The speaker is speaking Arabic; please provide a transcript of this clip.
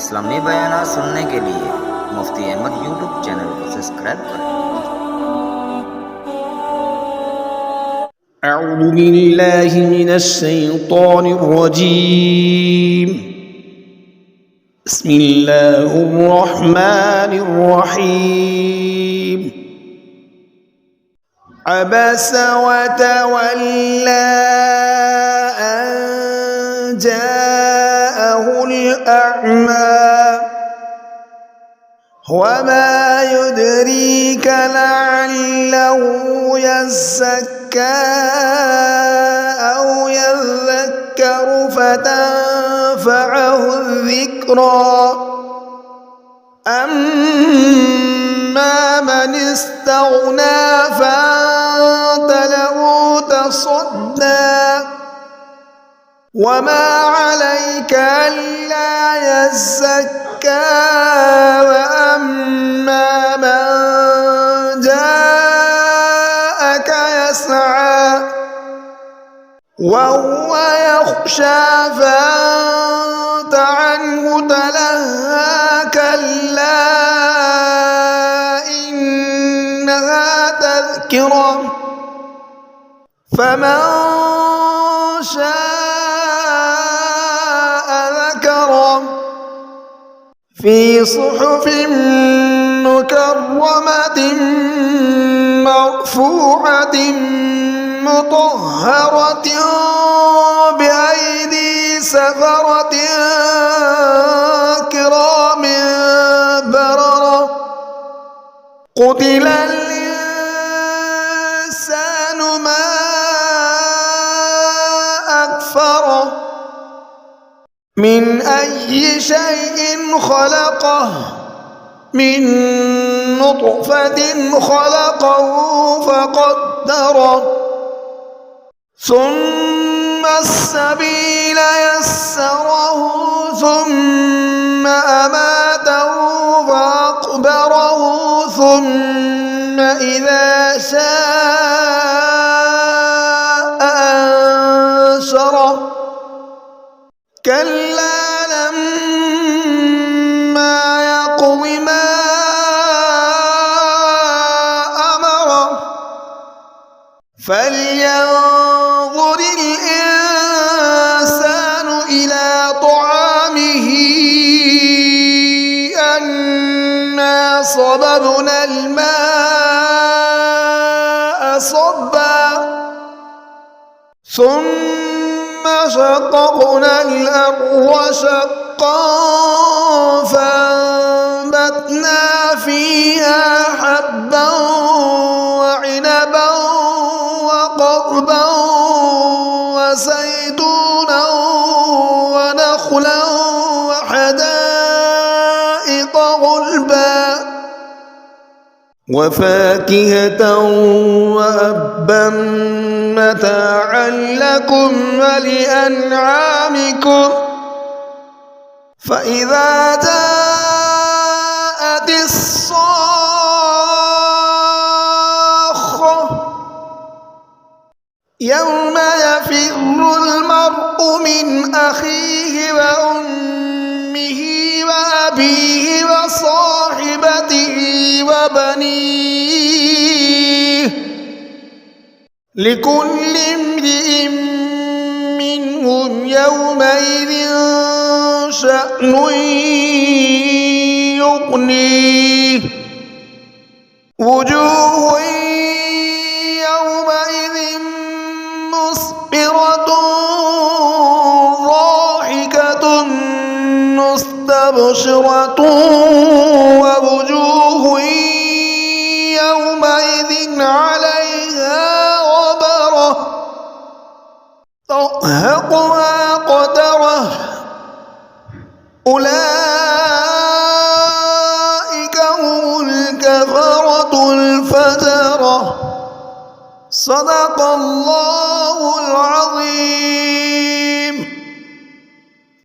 इस्लामी बयान सुनने के लिए मुफ्ती अहमद यूट्यूब चैनल को सब्सक्राइब करें। أعوذ بالله من الشيطان الرجيم. بسم الله الرحمن الرحيم. عبس وتولى أن جاءه الأعمى وما يدريك لعله يزكى أو يذكر فتنفعه الذكرى أما من استغنى فأنت له تصدى وما عليك ألا يزكى وأما من جاءك يسعى وهو يخشى فأنت عنه تلهى كلا إنها تذكرة فمن شاء ذكره في صحف مكرمة مرفوعة مطهرة بأيدي سفرة كرام بررة قتل الإنسان ما أكفره من أي شيء خلقه من نطفة خلقه فقدره ثم السبيل يسره ثم أماته فأقبره ثم إذا شاء أنشره كلا لما يقض ما أمره فلينظر الإنسان إلى طعامه أنا صببنا الماء صبا ثم شققنا الأرض شقا فأنبتنا فيها حبا وعنبا وقضبا وزيتونا ونخلا وحدائق غلبا وفاكهة وأبا متاعا لكم ولأنعامكم فإذا جاءت الصاخة يوم يفر المرء من أخيه وأمه وأبيه وصاحبته وبنيه لكل امرئ منهم يومئذ شأن يغنيه وجوه يومئذ مسفرة ضاحكة مستبشرة ووجوه يومئذ عليها غبرة ترهقها قترة أولئك هم الكفرة الفجرة صدق الله العظيم.